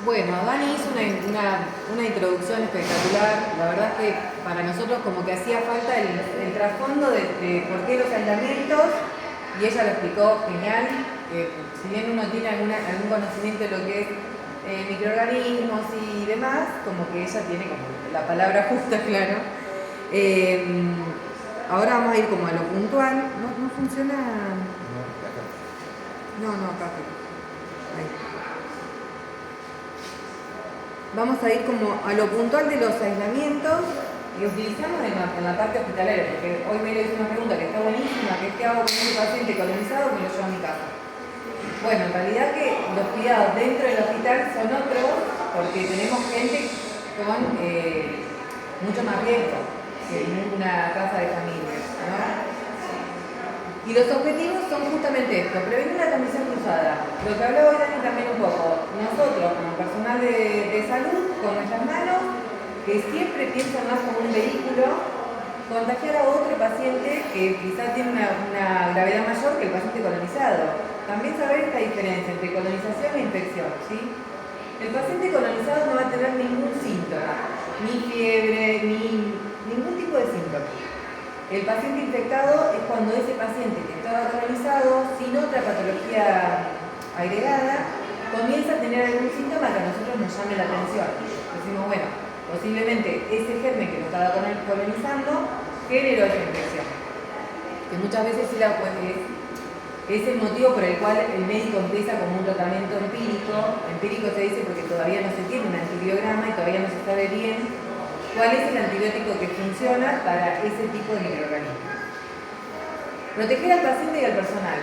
Bueno, Dani hizo una introducción espectacular. La verdad es que para nosotros como que hacía falta el trasfondo de por qué los aislamientos, y ella lo explicó genial. Si bien uno tiene algún conocimiento de lo que es microorganismos y demás, como que ella tiene como la palabra justa, claro. Ahora vamos a ir como a lo puntual. ¿No funciona? No, acá. Ahí. Vamos a ir como a lo puntual de los aislamientos y utilizamos en la parte hospitalaria, porque hoy me hizo una pregunta que está buenísima, que es qué hago con un paciente colonizado que lo llevo a mi casa. Bueno, en realidad que los cuidados dentro del hospital son otros, porque tenemos gente con mucho más riesgo que en una casa de familia, ¿no? Y los objetivos son justamente esto, prevenir la transmisión cruzada. Lo que hablaba hoy Dani también un poco. Nosotros, como personal de salud, con nuestras manos, que siempre piensan más como un vehículo, contagiar a otro paciente que quizás tiene una gravedad mayor que el paciente colonizado. También saber esta diferencia entre colonización e infección, ¿sí? El paciente colonizado no va a tener ningún síntoma, ni fiebre, ni ningún tipo de síntoma. El paciente infectado es cuando ese paciente que estaba colonizado, sin otra patología agregada, comienza a tener algún síntoma que a nosotros nos llame la atención. Decimos, bueno, posiblemente ese germen que lo estaba colonizando generó esa infección. Que muchas veces es el motivo por el cual el médico empieza como un tratamiento empírico. Empírico se dice porque todavía no se tiene un antibiograma y todavía no se sabe bien cuál es el antibiótico que funciona para ese tipo de microorganismos. Proteger al paciente y al personal.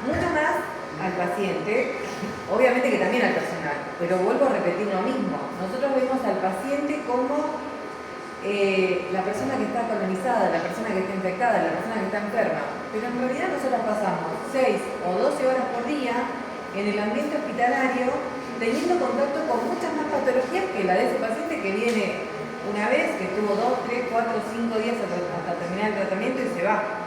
Mucho más al paciente, obviamente que también al personal, pero vuelvo a repetir lo mismo. Nosotros vemos al paciente como la persona que está colonizada, la persona que está infectada, la persona que está enferma. Pero en realidad nosotros pasamos 6 o 12 horas por día en el ambiente hospitalario teniendo contacto con muchas más patologías que la de ese paciente que viene una vez, que estuvo 2, 3, 4, 5 días hasta terminar el tratamiento y se va.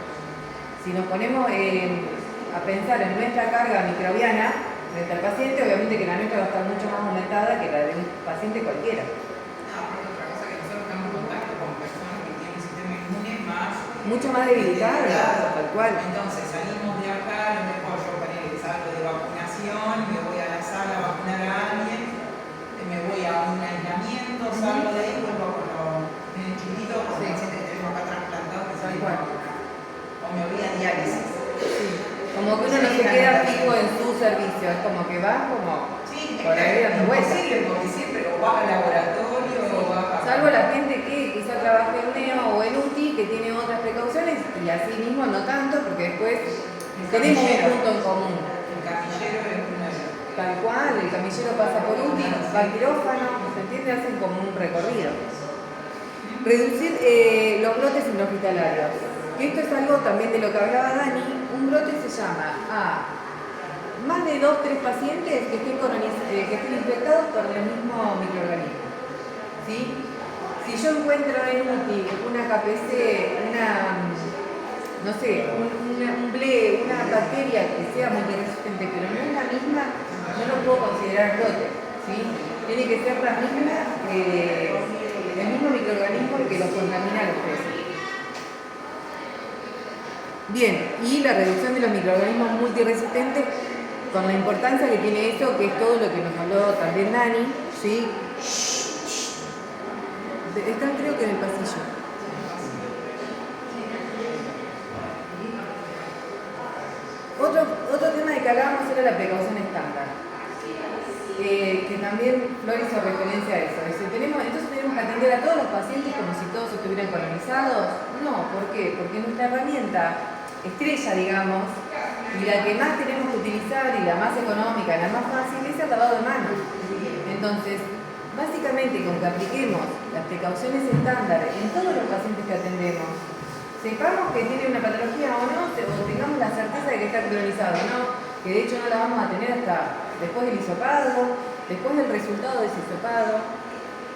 Si nos ponemos a pensar en nuestra carga microbiana frente al paciente, obviamente que la nuestra va a estar mucho más aumentada que la de un paciente cualquiera. Otra cosa que nosotros estamos en contacto con personas que tienen un sistema inmune mucho más debilitado, tal cual. Entonces salimos de acá, a lo mejor yo salgo de vacunación, me voy a la sala a vacunar a alguien, me voy a un aislamiento, salgo de ahí, vuelvo con los chiquitos, con los pacientes que tenemos acá trasplantados que salen o me voy a diálisis. Sí. Como que uno no se queda fijo en su servicio, es como que va como por ahí dando vueltas. Porque siempre o vas al laboratorio o vas a... Salvo la gente que quizá trabaja en NEO o en UTI, que tiene otras precauciones, y así mismo no tanto, porque después tenemos un punto en común. El camillero es una... Tal cual, el camillero pasa por UTI, va al quirófano, ¿se entiende? Hacen como un recorrido. Reducir los brotes intrahospitalarios. Esto es algo también de lo que hablaba Dani. Un brote se llama a más de 2 o 3 pacientes que estén infectados por el mismo microorganismo. ¿Sí? Si yo encuentro en UTI una KPC, no sé, un ble, una bacteria que sea multiresistente, pero no es la misma, no lo puedo considerar brote. ¿Sí? Tiene que ser la misma, el mismo microorganismo que los contamina a los peces. Bien, y la reducción de los microorganismos multiresistentes, con la importancia que tiene esto, que es todo lo que nos habló también Dani, ¿sí? Están creo que en el pasillo. Otro tema de que hablábamos era la precaución estándar. Que también Flor hizo referencia a eso. Entonces tenemos que atender a todos los pacientes como si todos estuvieran colonizados. No, ¿por qué? Porque nuestra herramienta estrella, digamos, y la que más tenemos que utilizar y la más económica, la más fácil, es el lavado de manos. Entonces, básicamente con que apliquemos las precauciones estándar en todos los pacientes que atendemos, sepamos que tiene una patología o no, o tengamos la certeza de que está colonizado o no, que de hecho no la vamos a tener hasta después del hisopado, después del resultado de ese hisopado.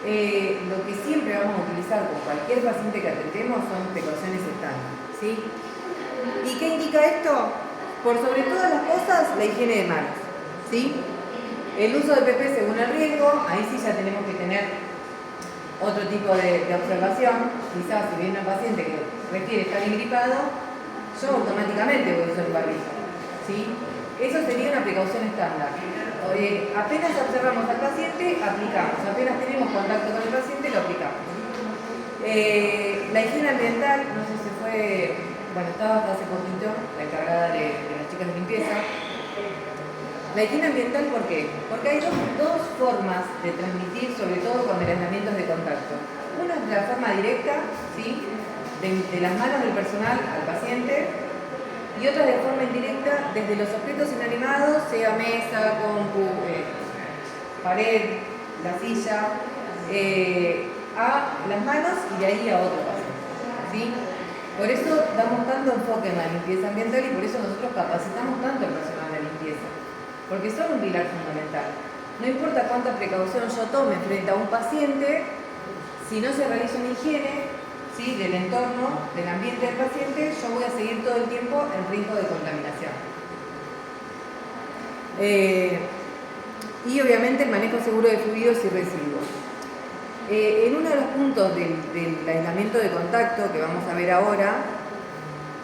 Lo que siempre vamos a utilizar con cualquier paciente que atendemos son precauciones estándar, ¿sí? ¿Y qué indica esto? Por sobre todas las cosas, la higiene de manos, ¿sí? El uso de PP según el riesgo, ahí sí ya tenemos que tener otro tipo de observación. Quizás si viene un paciente que requiere estar ingripado, yo automáticamente voy a usar un barbijo, ¿sí? Eso sería una precaución estándar. Apenas observamos al paciente, aplicamos. Apenas tenemos contacto con el paciente, lo aplicamos. La higiene ambiental, no sé si fue, bueno, estaba hasta hace poquito la encargada de las chicas de limpieza. La higiene ambiental, ¿por qué? Porque hay dos formas de transmitir, sobre todo con el aislamiento de contacto. Una es la forma directa, ¿sí? de las manos del personal al paciente, y otra de forma indirecta desde los objetos inanimados, sea mesa, compu, pared, la silla, a las manos y de ahí a otro paciente, ¿sí? Por eso damos tanto enfoque en la limpieza ambiental y por eso nosotros capacitamos tanto al personal de limpieza, porque son un pilar fundamental. No importa cuánta precaución yo tome frente a un paciente, si no se realiza una higiene, ¿sí? del entorno, del ambiente del paciente, yo voy a seguir todo el tiempo en riesgo de contaminación. Y obviamente el manejo seguro de fluidos y residuos. En uno de los puntos del aislamiento de contacto que vamos a ver ahora,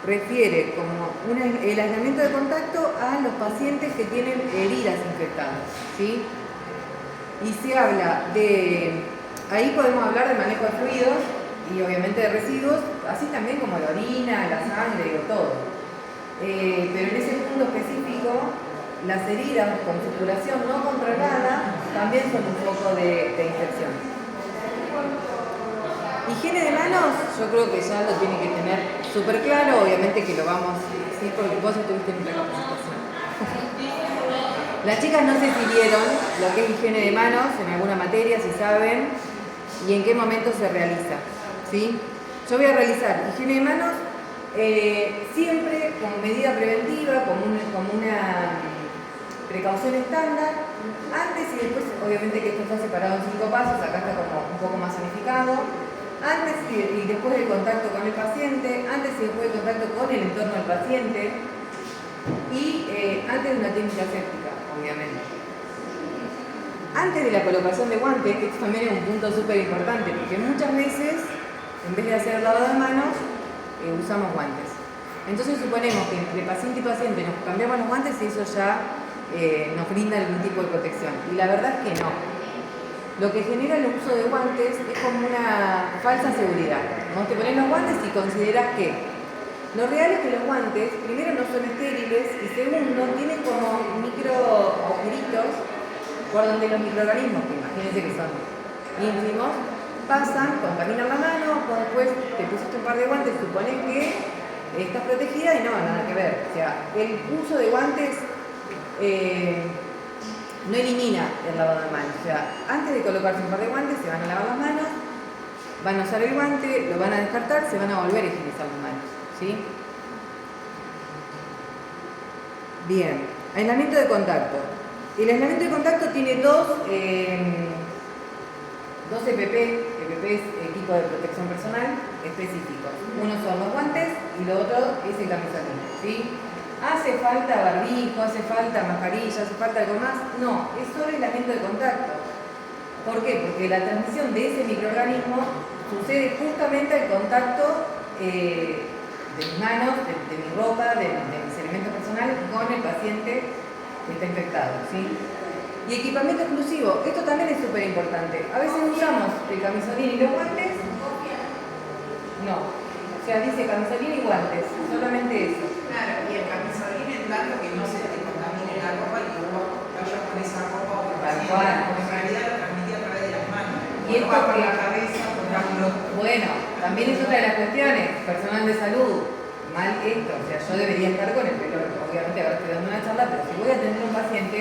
refiere como el aislamiento de contacto a los pacientes que tienen heridas infectadas, ¿sí? Y se habla de, ahí podemos hablar de manejo de fluidos y obviamente de residuos, así también como la orina, la sangre o todo. Pero en ese punto específico, las heridas con supuración no controlada también son un foco de infección. Higiene de manos, yo creo que ya lo tiene que tener súper claro, obviamente que lo vamos, sí, porque vos estuviste en una capacitación. Las chicas no sé si vieron lo que es higiene de manos en alguna materia, si saben, y en qué momento se realiza, ¿sí? Yo voy a realizar higiene de manos siempre con medida preventiva, como una precaución estándar, antes y después, obviamente que esto está separado en 5 pasos, acá está como un poco más zonificado. Antes y después del contacto con el paciente, antes y después del contacto con el entorno del paciente y antes de una técnica séptica, obviamente. Antes de la colocación de guantes, que esto también es un punto súper importante, porque muchas veces, en vez de hacer el lavado de manos, usamos guantes. Entonces suponemos que entre paciente y paciente nos cambiamos los guantes y eso ya nos brinda algún tipo de protección. Y la verdad es que no. Lo que genera el uso de guantes es como una falsa seguridad. Vos te pones los guantes y considerás que lo real es que los guantes, primero, no son estériles y segundo, tienen como micro agujeritos por donde los microorganismos, que imagínense que son ínfimos, pasan, contaminan la mano, vos después te pusiste un par de guantes, suponés que estás protegida y no, nada que ver. O sea, el uso de guantes no elimina el lavado de manos. O sea, antes de colocarse un par de guantes, se van a lavar las manos, van a usar el guante, lo van a descartar, se van a volver a higienizar las manos, ¿sí? Bien, aislamiento de contacto. El aislamiento de contacto tiene dos EPP, EPP es equipo de protección personal específicos. Uno son los guantes y lo otro es el camisolín, ¿sí? ¿Hace falta barbijo? ¿Hace falta mascarilla? ¿Hace falta algo más? No, es solo aislamiento de contacto. ¿Por qué? Porque la transmisión de ese microorganismo sucede justamente al contacto de mis manos, de mi ropa, de mis elementos personales con el paciente que está infectado, ¿sí? Y equipamiento exclusivo, esto también es súper importante. A veces usamos el camisolín y los guantes. No, o sea, dice camisolín y guantes, solamente eso. Claro, y el camisolín en tanto que no se te contamine la ropa y que vos vayas con esa ropa o paciente, porque en realidad lo transmití a través de las manos. Y esto va por la cabeza, por la mano. Bueno, también es otra de las cuestiones, personal de salud, mal esto, o sea, yo debería estar con el pelo, obviamente ahora estoy dando una charla, pero si voy a atender a un paciente,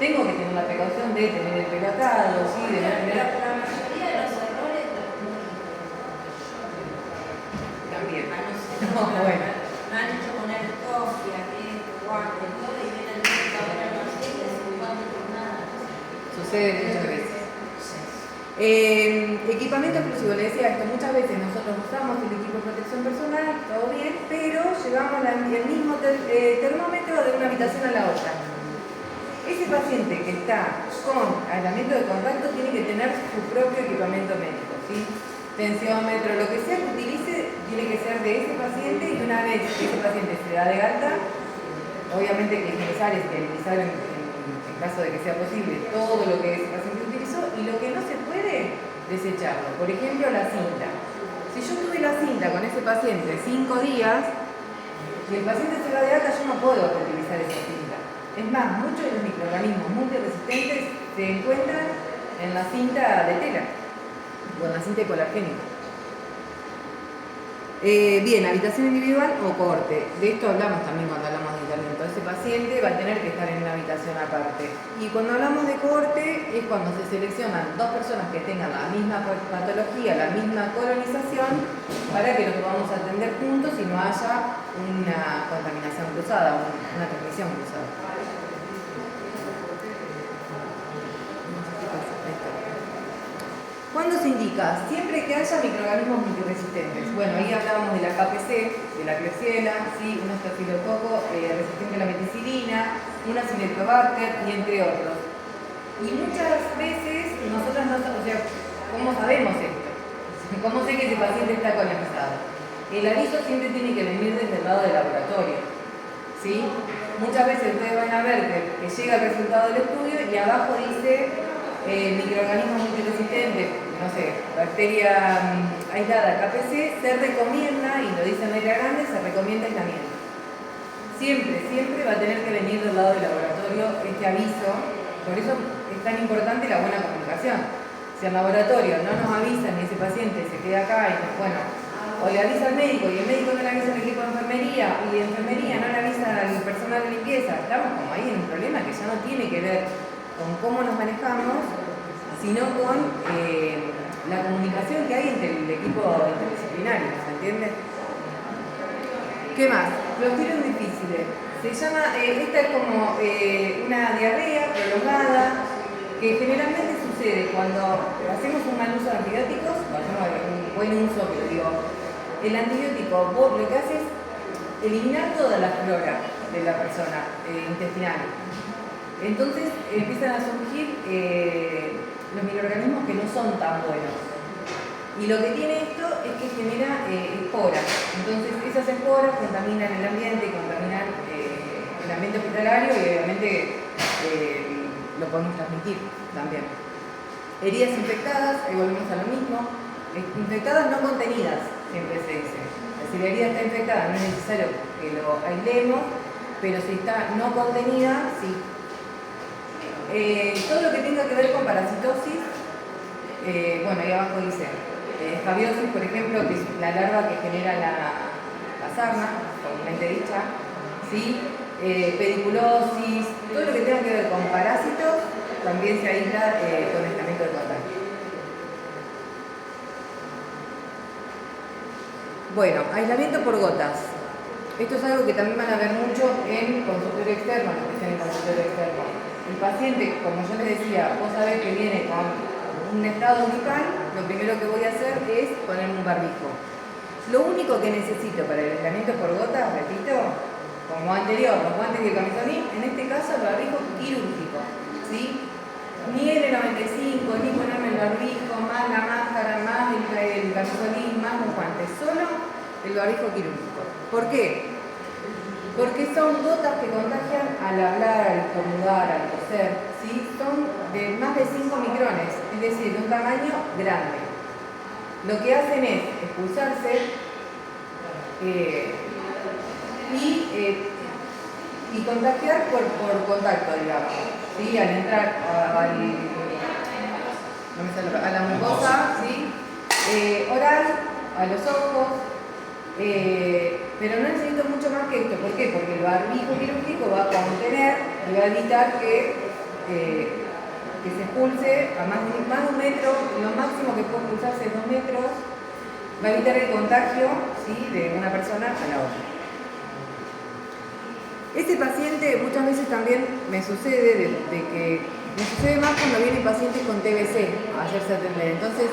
tengo que tener la precaución de tener el pelo atado, ¿sí? De no tener... La mayoría de los errores También. no, bueno. Me han hecho poner cofia, guantes, todo, y vienen ahora no sé, sin guantes ni nada. Sucede muchas veces. Equipamiento exclusivo, le decía esto, muchas veces nosotros usamos el equipo de protección personal, todo bien, pero llevamos el mismo termómetro de una habitación a la otra. ese paciente que está con aislamiento de contacto tiene que tener su propio equipamiento médico, ¿sí? Tensiómetro, lo que sea que utilice, tiene que ser de ese paciente, y una vez que ese paciente se da de alta, obviamente que es necesario esterilizar en caso de que sea posible todo lo que ese paciente utilizó, y lo que no se puede, desecharlo. Por ejemplo, la cinta. Si yo tuve la cinta con ese paciente 5 días y el paciente se va de alta, yo no puedo utilizar esa cinta. Es más, muchos de los microorganismos multiresistentes se encuentran en la cinta de tela o en la cinta hipoalergénica. Bien, habitación individual o cohorte. De esto hablamos también cuando hablamos de aislamiento. Ese paciente va a tener que estar en una habitación aparte. Y cuando hablamos de cohorte es cuando se seleccionan dos personas que tengan la misma patología, la misma colonización, para que los podamos atender juntos y no haya una contaminación cruzada, una transmisión cruzada. ¿Cuándo se indica? Siempre que haya microorganismos multiresistentes. Bueno, ahí hablábamos de la KPC, de la Klebsiella, ¿sí? Un estafilococo resistente a la meticilina, una Acinetobacter y entre otros. Y muchas veces nosotros no sabemos, o sea, ¿cómo sabemos esto? ¿Cómo sé que ese paciente está colonizado? El aviso siempre tiene que venir desde el lado del laboratorio, ¿sí? Muchas veces ustedes van a ver que llega el resultado del estudio y abajo dice microorganismo multiresistente, no sé, bacteria aislada KPC, se recomienda, y lo dice en letra grande, se recomienda aislamiento. Siempre va a tener que venir del lado del laboratorio este aviso. Por eso es tan importante la buena comunicación. Si el laboratorio no nos avisa ni ese paciente se queda acá, y bueno, o le avisa al médico y el médico no le avisa al equipo de enfermería y de enfermería no le avisa al personal de limpieza, estamos como ahí en un problema que ya no tiene que ver con cómo nos manejamos, sino con la comunicación que hay entre el equipo interdisciplinario, ¿se entiende? ¿Qué más? Clostridium difficile. Se llama, esta es como una diarrea prolongada que generalmente sucede cuando hacemos un mal uso de antibióticos, o hacemos un buen uso, pero digo, el antibiótico lo que hace es eliminar toda la flora de la persona intestinal. Entonces empiezan a surgir los microorganismos que no son tan buenos. Y lo que tiene esto es que genera esporas. Entonces esas esporas contaminan el ambiente, contaminan el ambiente hospitalario y obviamente lo podemos transmitir también. Heridas infectadas, ahí volvemos a lo mismo. Infectadas no contenidas, siempre se dice. Si la herida está infectada no es necesario que lo aislemos, pero si está no contenida, sí. Todo lo que tenga que ver con parasitosis, bueno, ahí abajo dice escabiosis, por ejemplo, que es la larva que genera la sarna, comúnmente dicha, ¿sí? Pediculosis, todo lo que tenga que ver con parásitos también se aísla con aislamiento de contacto. Bueno, aislamiento por gotas. Esto es algo que también van a ver mucho en consultorio externo, en los que estén en consultorio externo. El paciente, como yo les decía, vos sabés que viene con un estado gripal, lo primero que voy a hacer es ponerme un barbijo. Lo único que necesito para el aislamiento por gotas, repito, como anterior, los guantes de camisonín, en este caso el barbijo quirúrgico, ¿sí? Ni N95, ni ponerme el barbijo, más la máscara, más el camisonín, más los guantes, solo el barbijo quirúrgico. ¿Por qué? Porque son gotas que contagian al hablar, al estornudar, al toser, ¿sí? Son de más de 5 micrones, es decir, de un tamaño grande. Lo que hacen es expulsarse y contagiar por contacto, digamos, ¿sí? Al entrar a la mucosa, ¿sí? Oral, a los ojos. Pero no necesito mucho más que esto. ¿Por qué? Porque el barbijo quirúrgico va a contener y va a evitar que se expulse a más de un metro, lo máximo que puede expulsarse es 2 metros, va a evitar el contagio, ¿sí? De una persona a la otra. Este paciente muchas veces también me sucede me sucede más cuando vienen pacientes con TBC a hacerse atender. Entonces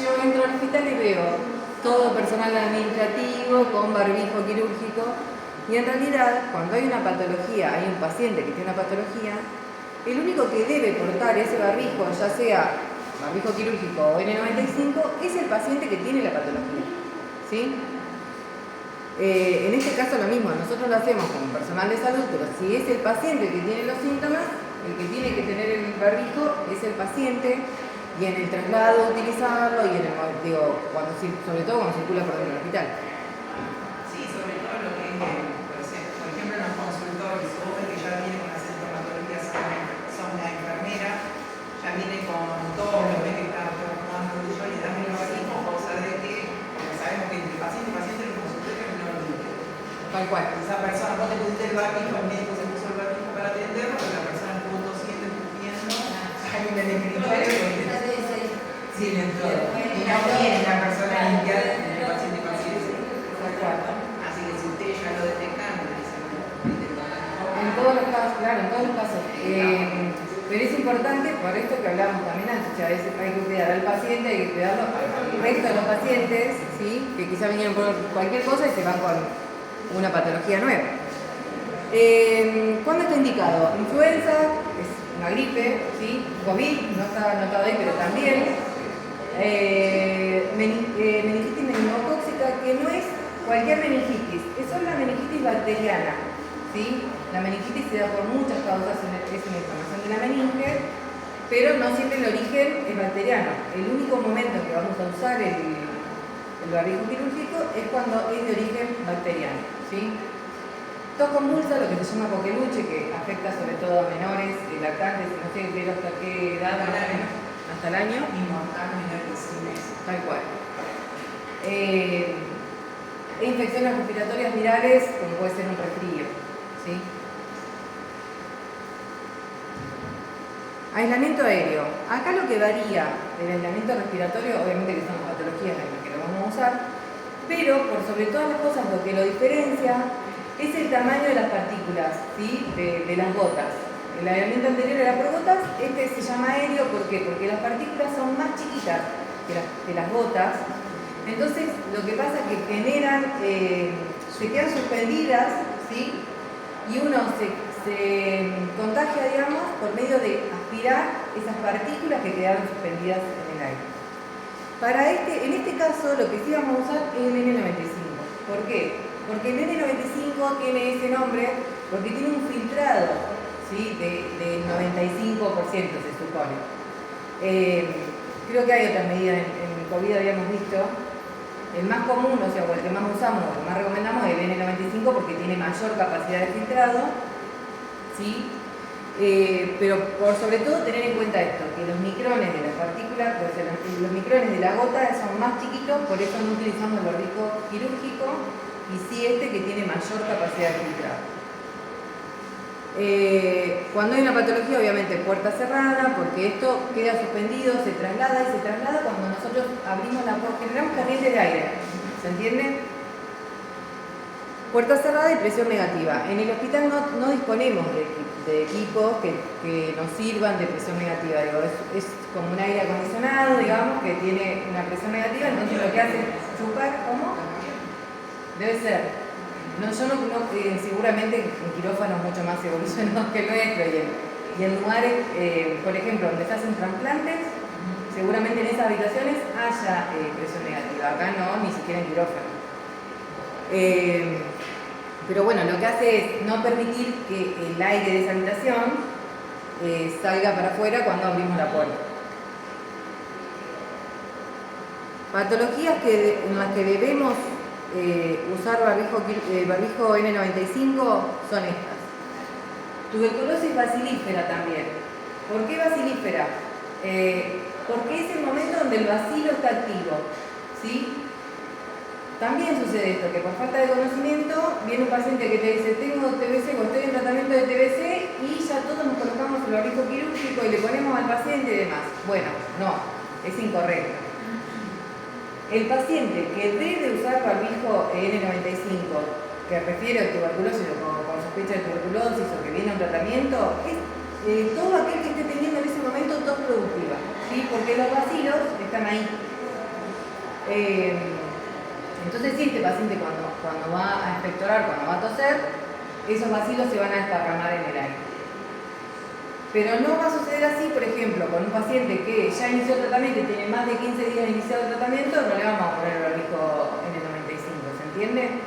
yo entro al hospital y veo todo personal administrativo con barbijo quirúrgico, y en realidad cuando hay una patología, hay un paciente que tiene una patología, el único que debe portar ese barbijo, ya sea barbijo quirúrgico o N95, es el paciente que tiene la patología, ¿sí? En este caso lo mismo, nosotros lo hacemos como personal de salud, pero si es el paciente que tiene los síntomas, el que tiene que tener el barbijo es el paciente, y en el traslado utilizarlo, y en el, sobre todo cuando circula por dentro del hospital. Sí, sobre todo lo que es, por ejemplo, en los consultorios, vos ves que ya viene con la sintomatología, son la enfermera, ya viene con todo lo que está tomando el usuario y también lo barbijo, vos sabés que, porque sabemos que entre paciente y paciente en el consultorio no lo mismo. Tal cual. Esa persona, vos te pusiste el barbijo, el médico se puso el barbijo para atenderlo, pero la persona estuvo tosiendo, escupiendo, hay un escritorio. Sí, dentro. Y no viene la persona a limpiar entre paciente y paciente. Así que si ustedes ya lo detectan, en todos los casos, claro, en todos los casos. Pero es importante, por esto que hablábamos también antes, a veces hay que cuidar al paciente, hay que cuidarlo al resto de los pacientes, ¿sí? Que quizá vinieron por cualquier cosa y se van con una patología nueva. ¿Cuándo está indicado? Influenza, es una gripe, ¿sí? COVID, no está anotado ahí, pero también. Meningitis meningocócica, que no es cualquier meningitis, es solo la meningitis bacteriana, ¿sí? La meningitis se da por muchas causas, es una inflamación de la meninge, pero no siempre el origen es bacteriano. El único momento en que vamos a usar el barbijo quirúrgico es cuando es de origen bacteriano, ¿sí? Tos convulsa, lo que se llama coqueluche, que afecta sobre todo a menores, lactantes, no sé pero hasta qué edad, más o menos, hasta el año. inmortal menor de 6 meses. Tal cual. Infecciones respiratorias virales, como puede ser un resfrío, ¿sí? Aislamiento aéreo. Acá lo que varía del aislamiento respiratorio, obviamente que son patologías en las que lo vamos a usar, pero por sobre todas las cosas lo que lo diferencia es el tamaño de las partículas, ¿sí? de las gotas. El aislamiento anterior era por gotas, este se llama aéreo, ¿por qué? Porque las partículas son más chiquitas que las gotas, entonces lo que pasa es que generan, se quedan suspendidas, ¿sí? Y uno se contagia, digamos, por medio de aspirar esas partículas que quedaron suspendidas en el aire. En este caso, lo que sí vamos a usar es el N95. ¿Por qué? Porque el N95 tiene ese nombre porque tiene un filtrado, ¿sí? del 95%, se supone. Creo que hay otras medidas, en COVID habíamos visto. El más común, o sea, o el que más usamos, o el que más recomendamos es el N95 porque tiene mayor capacidad de filtrado, ¿sí? Pero por sobre todo tener en cuenta esto, que los micrones de las partículas, o sea, los micrones de la gota son más chiquitos, por eso no utilizamos el barbijo quirúrgico, y sí este que tiene mayor capacidad de filtrado. Cuando hay una patología, obviamente puerta cerrada, porque esto queda suspendido, se traslada y se traslada cuando nosotros abrimos la puerta, generamos corriente de aire, ¿se entiende? Puerta cerrada y presión negativa. En el hospital no disponemos de equipos que nos sirvan de presión negativa, digo, es como un aire acondicionado, digamos, que tiene una presión negativa, entonces lo que hace es chupar, ¿cómo? Debe ser. No, yo no, seguramente en quirófanos mucho más evolucionados que el nuestro y en lugares, por ejemplo, donde se hacen trasplantes, seguramente en esas habitaciones haya presión negativa. Acá no, ni siquiera en quirófano. Pero bueno, lo que hace es no permitir que el aire de esa habitación salga para afuera cuando abrimos la puerta. Patologías en las que debemos usar barbijo N95 son estas. Tuberculosis bacilífera también. ¿Por qué bacilífera? Porque es el momento donde el bacilo está activo, ¿sí? También sucede esto, que por falta de conocimiento viene un paciente que te dice tengo TBC o estoy en tratamiento de TBC y ya todos nos colocamos el barbijo quirúrgico y le ponemos al paciente y demás. Bueno, no, es incorrecto. El paciente que debe usar barbijo N95, que refiere a tuberculosis o con sospecha de tuberculosis o que viene a un tratamiento, es todo aquel que esté teniendo en ese momento tos productiva, ¿sí? Porque los bacilos están ahí. Entonces sí, este paciente cuando va a expectorar, cuando va a toser, esos bacilos se van a desparramar en el aire. Pero no va a suceder así, por ejemplo, con un paciente que ya inició el tratamiento y tiene más de 15 días iniciado el tratamiento, no le vamos a poner el barbijo N95, ¿se entiende?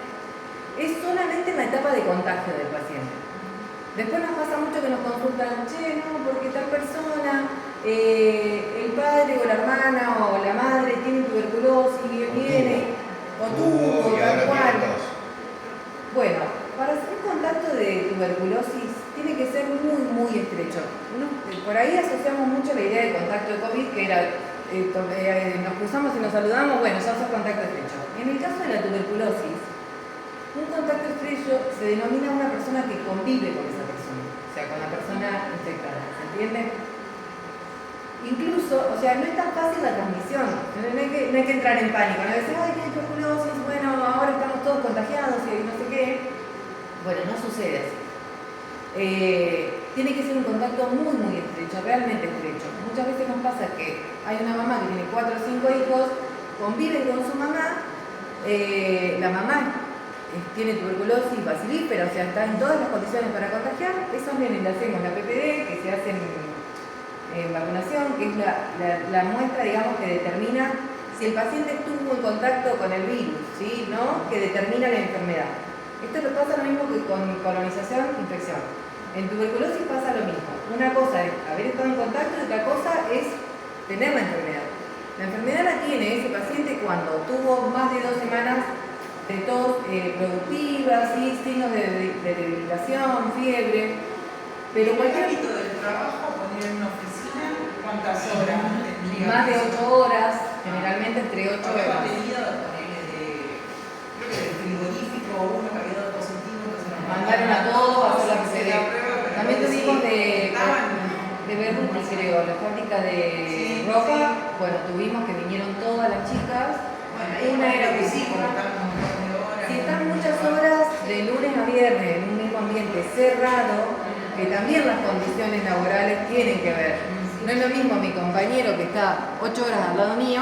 Es solamente la etapa de contagio del paciente. Después nos pasa mucho que nos consultan, che, no, porque tal persona, el padre o la hermana o la madre tiene tuberculosis y viene, o tuvo, tal cual. Bueno, para hacer contacto de tuberculosis tiene que ser muy, muy estrecho. Por ahí asociamos mucho la idea de contacto de COVID, que era, nos cruzamos y nos saludamos, bueno, ya sos contacto estrecho. En el caso de la tuberculosis, un contacto estrecho se denomina una persona que convive con esa persona, o sea, con la persona infectada, ¿se entiende? Incluso, o sea, no es tan fácil la transmisión, no hay que entrar en pánico, no decir, ay, tiene tuberculosis, bueno, ahora estamos todos contagiados y no sé qué. Bueno, no sucede así. Tiene que ser un contacto muy, muy estrecho, realmente estrecho. Muchas veces nos pasa que hay una mamá que tiene 4 o 5 hijos, conviven con su mamá, la mamá tiene tuberculosis bacilífera, o sea, está en todas las condiciones para contagiar. Esos nenes le hacemos la PPD, que se hace en vacunación, que es la muestra, digamos, que determina si el paciente estuvo en contacto con el virus, ¿sí? ¿No? Que determina la enfermedad. Esto le pasa lo mismo que con colonización, infección. En tuberculosis pasa lo mismo. Una cosa es haber estado en contacto y otra cosa es tener la enfermedad. La enfermedad la tiene ese paciente cuando tuvo más de 2 semanas de tos productiva, ¿sí? Signos de debilitación, fiebre. Pero cualquier hábito del trabajo, poner en una oficina, ¿cuántas horas tendría? Más de 8 horas, generalmente entre 8 horas. Tenido creo que del frigorífico, uno que había dado positivo, entonces nos mandaron a todos a hacer la PCR. También tuvimos de Berruti, creo, la fábrica de ropa. Bueno, tuvimos que vinieron todas las chicas. Bueno, una era que sí, física. Si si están muchas horas de lunes a viernes en un mismo ambiente cerrado, que también las condiciones laborales tienen que ver. No es lo mismo mi compañero que está 8 horas al lado mío,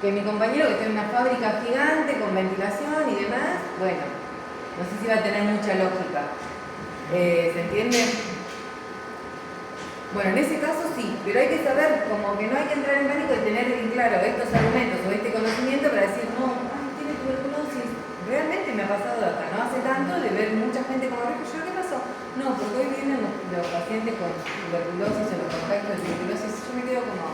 que mi compañero que está en una fábrica gigante con ventilación y demás. Bueno, no sé si va a tener mucha lógica. ¿Se entiende? Bueno, en ese caso sí, pero hay que saber, como que no hay que entrar en pánico y tener en claro estos argumentos o este conocimiento para decir, no, ay, tiene tuberculosis. Realmente me ha pasado hasta no hace tanto de ver mucha gente como, yo, ¿qué pasó? No, porque hoy vienen los pacientes con tuberculosis o los contactos de tuberculosis, yo me quedo como,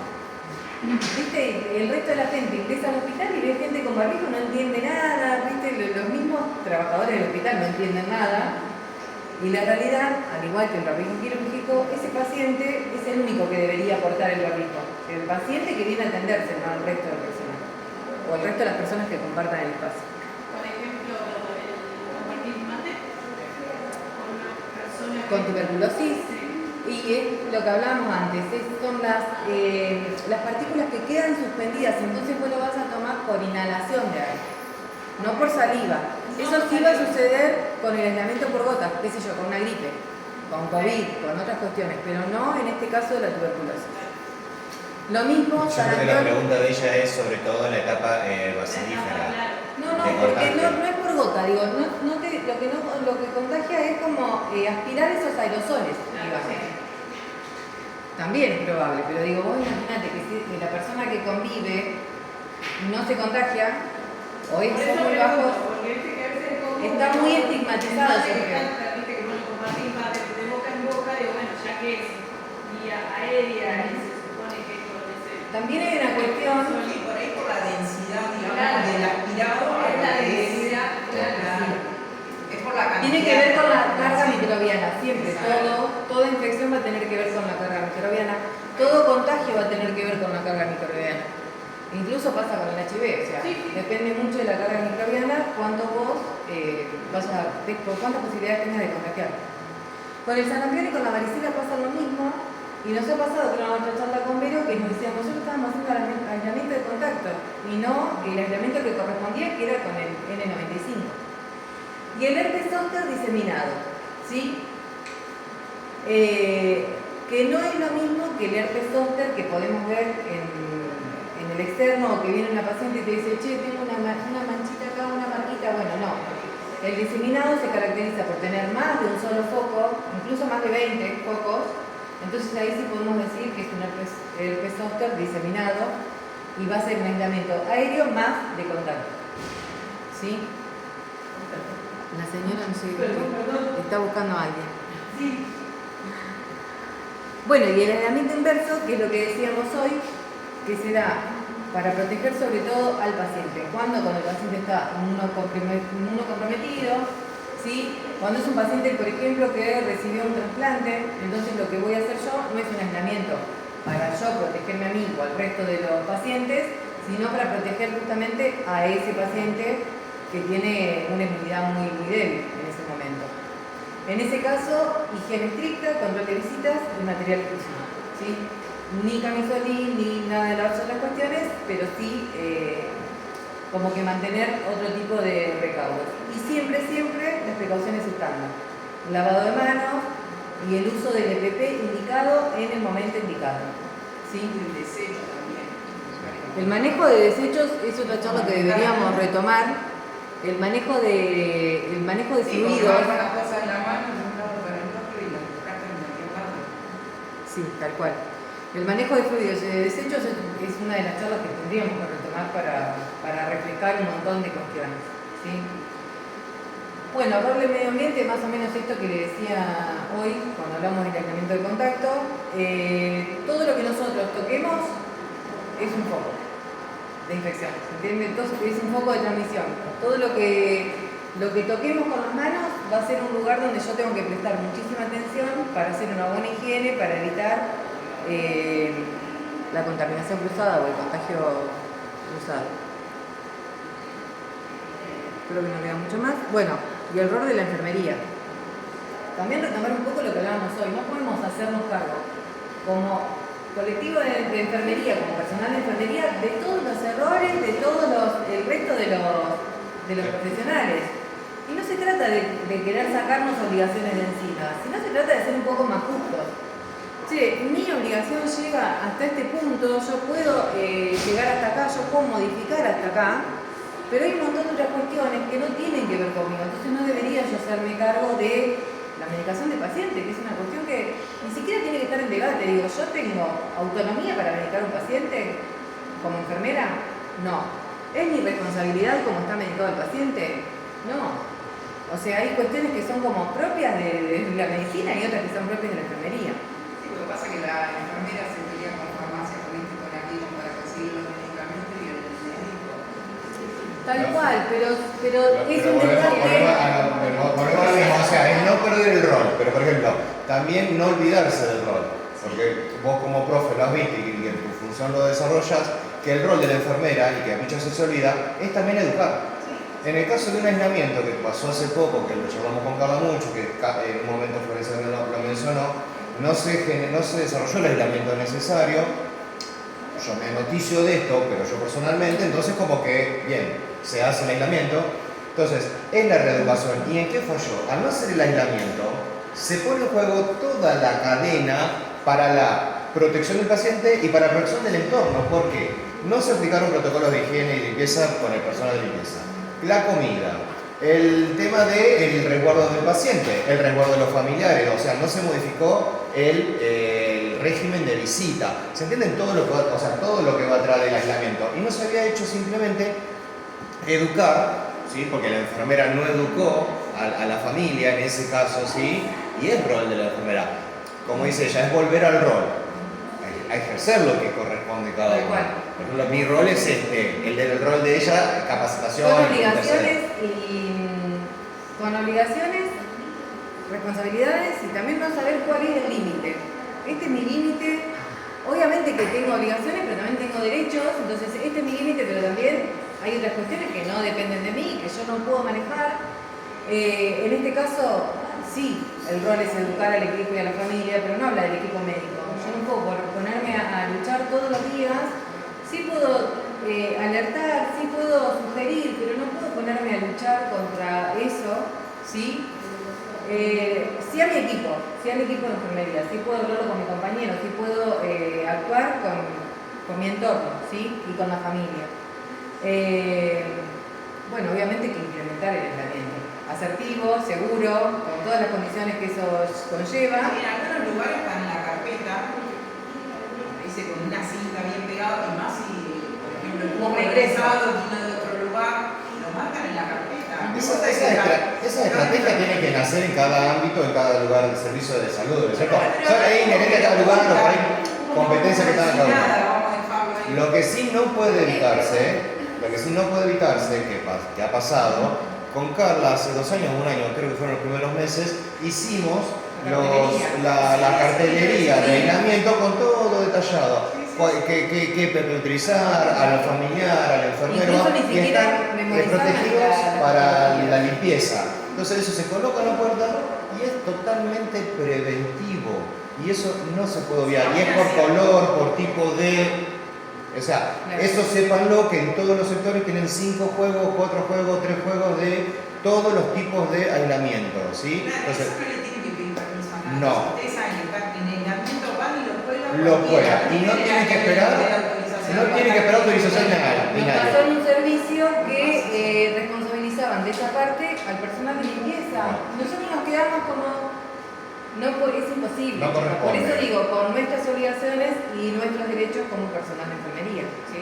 ¿viste? El resto de la gente ingresa al hospital y ve gente con barbijo, no entiende nada, ¿viste? Los mismos trabajadores del hospital no entienden nada. Y la realidad, al igual que el barbijo quirúrgico, ese paciente es el único que debería portar el barbijo. El paciente que viene a atenderse, no al resto del personal. O el resto de las personas que compartan el espacio. Por ejemplo, el compartir mate con una persona con tuberculosis. Y es lo que hablábamos antes, son las partículas que quedan suspendidas, entonces vos lo vas a tomar por inhalación de aire, no por saliva. Eso sí va a suceder con el aislamiento por gotas, qué sé yo, con una gripe, con COVID, con otras cuestiones, pero no en este caso de la tuberculosis. Lo mismo, yo creo que la pregunta de ella es sobre todo en la etapa basilífera. No, porque no es por gota, digo, lo que contagia es como aspirar esos aerosoles, digamos. También es probable, pero digo, vos imaginate que si la persona que convive no se contagia, o es muy bajo, está muy estigmatizado, yo creo. Que bueno, compartir mate de boca en boca, digo, bueno, ya que es vía aérea y se supone que es por ese... También hay una cuestión... Sí, por ahí por la densidad, digamos, Claro. del aspirado a Es lo la que es. densidad, Claro. Es por la cantidad. Tiene que ver con la carga Sí. microbiana, siempre. Toda infección va a tener que ver con la carga microbiana. Todo contagio va a tener que ver con la carga microbiana. Incluso pasa con el HIV, o sea, depende mucho de la carga microbiana cuánto vos por cuántas posibilidades tengas de contagiar. Con el sarampión y con la varicela pasa lo mismo, y nos ha pasado que en una charla con Vero que nos decían, nosotros estábamos haciendo aislamiento de contacto, y no el aislamiento que correspondía, que era con el N95. Y el herpes zóster diseminado, ¿sí? Que no es lo mismo que el herpes zóster que podemos ver en el externo, o que viene una paciente y te dice, che, tengo una manchita acá, una marquita. Bueno, no. El diseminado se caracteriza por tener más de un solo foco, incluso más de 20 focos, Entonces ahí sí podemos decir que es un herpes zóster diseminado y va a ser un aislamiento aéreo más de contacto. ¿Sí? La señora no sé, Perdón. está buscando a alguien. Sí. Bueno, y el aislamiento inverso, que es lo que decíamos hoy, que se da para proteger sobre todo al paciente. Cuando el paciente está inmunocomprometido, ¿sí? Cuando es un paciente, por ejemplo, que recibió un trasplante, entonces lo que voy a hacer yo no es un aislamiento para yo protegerme a mí o al resto de los pacientes, sino para proteger justamente a ese paciente que tiene una inmunidad muy, muy débil en ese momento. En ese caso, higiene estricta, control de visitas y material exclusivo, ¿sí? Ni camisolín, ni nada de las otras cuestiones, pero sí como que mantener otro tipo de recaudos. Y siempre las precauciones estándar. Lavado de manos y el uso del EPP indicado en el momento indicado, ¿sí? El desecho también. El manejo de desechos es otra charla que deberíamos retomar. El manejo de Sí, fluidos. con las cosas en la mano, de un lado para el otro y las tocaste en cualquier lado. Sí, tal cual. El manejo de fluidos y de desechos es una de las charlas que tendríamos que retomar para refrescar un montón de cuestiones, ¿sí? Bueno, rol de medio ambiente, más o menos esto que le decía hoy cuando hablamos del aislamiento de contacto. Todo lo que nosotros toquemos es un foco de infección, ¿entiende? Entonces es un foco de transmisión. Todo lo que toquemos con las manos va a ser un lugar donde yo tengo que prestar muchísima atención para hacer una buena higiene, para evitar la contaminación cruzada o el contagio cruzado. Creo que no queda mucho más. Bueno, y el rol de la enfermería. También retomar un poco lo que hablábamos hoy. No podemos hacernos cargo como colectivo de enfermería, como personal de enfermería, de todos los errores, de el resto de los profesionales. Y no se trata de querer sacarnos obligaciones de encima, sino se trata de ser un poco más justos. Che, mi obligación llega hasta este punto, yo puedo llegar hasta acá, yo puedo modificar hasta acá, pero hay un montón de otras cuestiones que no tienen que ver conmigo, entonces no debería yo hacerme cargo de la medicación del paciente, que es una cuestión que ni siquiera tiene que estar en debate. Digo, ¿yo tengo autonomía para medicar a un paciente como enfermera? No. ¿Es mi responsabilidad cómo está medicado el paciente? No. O sea, hay cuestiones que son como propias de la medicina y otras que son propias de la enfermería. Sí, lo que pasa es que la enfermera se pelea con farmacia, con esto y con aquello para conseguir los medicamentos y el médico. Tal cual, pero es un volvemos a lo mismo, o sea, es no perder el rol, pero por ejemplo, también no olvidarse del rol, porque vos como profe lo has visto y en tu función lo desarrollas, que el rol de la enfermera, y que a muchos se olvida, es también educar. En el caso de un aislamiento que pasó hace poco, que lo charlamos con Carla mucho, que en un momento Florencia lo mencionó, no se desarrolló el aislamiento necesario. Yo me noticio de esto, pero yo personalmente, entonces como que, bien, se hace el aislamiento. Entonces, es la reeducación. ¿Y en qué falló? Al no hacer el aislamiento, se pone en juego toda la cadena para la protección del paciente y para la protección del entorno. ¿Por qué? No se aplicaron protocolos de higiene y limpieza con el personal de limpieza. La comida, el tema del resguardo del paciente, el resguardo de los familiares, o sea, no se modificó el régimen de visita. ¿Se entienden todo lo que va atrás del aislamiento? Y no se había hecho simplemente educar, ¿sí? Porque la enfermera no educó a la familia en ese caso, ¿sí? Y es rol de la enfermera. Como dice ella, es volver al rol, a ejercer lo que corresponde cada uno. Por ejemplo, mi rol es el del rol de ella, capacitación. Con obligaciones, responsabilidades y también no saber cuál es el límite. Este es mi límite. Obviamente que tengo obligaciones, pero también tengo derechos. Entonces, este es mi límite, pero también hay otras cuestiones que no dependen de mí, que yo no puedo manejar. En este caso, sí, el rol es educar al equipo y a la familia, pero no habla del equipo médico. Yo no puedo ponerme a luchar todos los días. Sí puedo alertar, sí puedo sugerir, pero no puedo ponerme a luchar contra eso, ¿sí? Sí a mi equipo de enfermería, sí puedo hablarlo con mi compañero, sí puedo actuar con mi entorno, ¿sí? Y con la familia. Bueno, obviamente hay que implementar el aislamiento. Asertivo, seguro, con todas las condiciones que eso conlleva. En algunos lugares están en la carpeta egresado vino de otro lugar y lo marcan en la carpeta. Esa estrategia tiene que nacer en cada ámbito, en cada lugar del servicio de salud, ¿no es cierto? O sea, es inherente a cada lugar, o hay competencias que están a cada uno. Lo que sí no puede evitarse, que ha pasado, con Carla hace 2 años, 1 año, creo que fueron los primeros meses, hicimos la cartelería de aislamiento con todo detallado. Qué utilizar, al familiar, al enfermero, y están protegidos para la limpieza. Entonces eso se coloca en la puerta y es totalmente preventivo. Y eso no se puede obviar. Y es por color, por tipo de... O sea, eso sépanlo que en todos los sectores tienen 5 juegos, 4 juegos, 3 juegos de todos los tipos de aislamiento, ¿sí? Entonces, eso no le tienen que pedir permiso a nadie. No. Si ustedes saben que están en aislamiento, van y lo juegan. lo juega. Y no tienen que esperar autorización de nadie. Nos pasó en un servicio que responsabilizaban de esa parte al personal de limpieza. Nosotros nos quedamos como... No, es imposible. No corresponde. Por eso digo, con nuestras obligaciones y nuestros derechos como personal de enfermería. ¿Sí?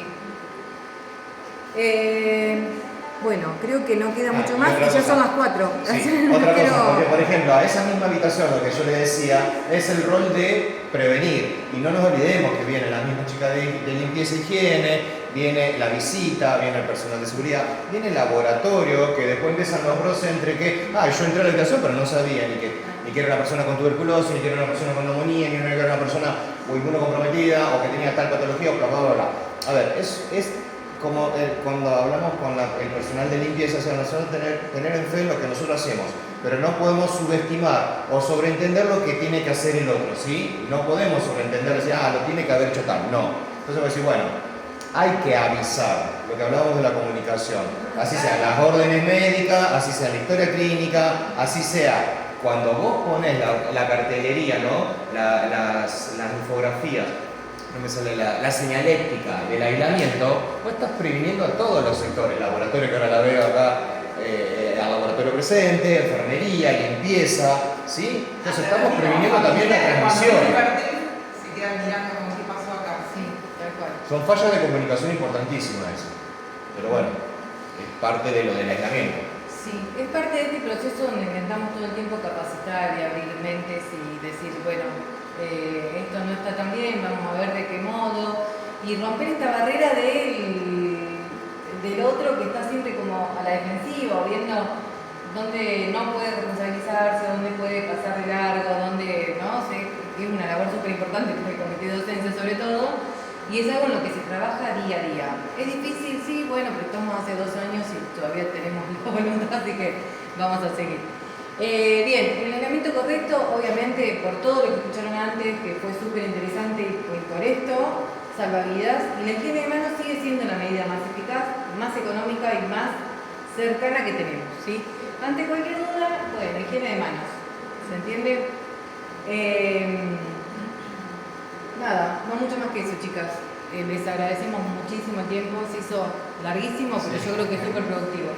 Bueno, creo que no queda mucho más, que ya son las 4. Sí, otra cosa, porque por ejemplo, a esa misma habitación, lo que yo le decía, es el rol de prevenir. Y no nos olvidemos que vienen las mismas chicas de limpieza e higiene, viene la visita, viene el personal de seguridad, viene el laboratorio, que después empiezan los roces entre que, yo entré a la habitación pero no sabía ni que era una persona con tuberculosis, ni que era una persona con neumonía, ni que era una persona inmunocomprometida, o que tenía tal patología, o bla, bla, bla. A ver, es como cuando hablamos con el personal de limpieza, o sea, nosotros tener en fe lo que nosotros hacemos, pero no podemos subestimar o sobreentender lo que tiene que hacer el otro, ¿sí? No podemos sobreentender, decir, lo tiene que haber hecho tal, no. Entonces voy a decir, bueno, hay que avisar, lo que hablábamos de la comunicación, así sean las órdenes médicas, así sea la historia clínica, así sea cuando vos pones la cartelería, ¿no? Las infografías, no me sale la señalética del aislamiento, vos estás previniendo a todos los sectores, laboratorio, que ahora la veo acá, al laboratorio presente, enfermería, limpieza, ¿sí? Entonces estamos previniendo también la transmisión. Se quedan mirando como qué pasó acá. Sí, tal cual. Son fallas de comunicación importantísimas eso, pero bueno, es parte de lo del aislamiento. Sí, es parte de este proceso donde intentamos todo el tiempo capacitar y abrir mentes y decir, bueno, esto no está tan bien, vamos a ver de qué modo, y romper esta barrera del otro que está siempre como a la defensiva, viendo dónde no puede responsabilizarse, dónde puede pasar de largo, dónde no sé, es una labor súper importante porque el comité de docencia sobre todo. Y es algo en lo que se trabaja día a día. Es difícil, sí, bueno, pero estamos hace 2 años y todavía tenemos la voluntad, así que vamos a seguir. Bien, el aislamiento correcto, obviamente, por todo lo que escucharon antes, que fue súper interesante y por esto, salvavidas. Y la higiene de manos sigue siendo la medida más eficaz, más económica y más cercana que tenemos, ¿sí? Ante cualquier duda, bueno, higiene de manos. ¿Se entiende? Nada, no mucho más que eso, chicas. Les agradecemos muchísimo el tiempo, se hizo larguísimo, pero yo creo que es súper productivo.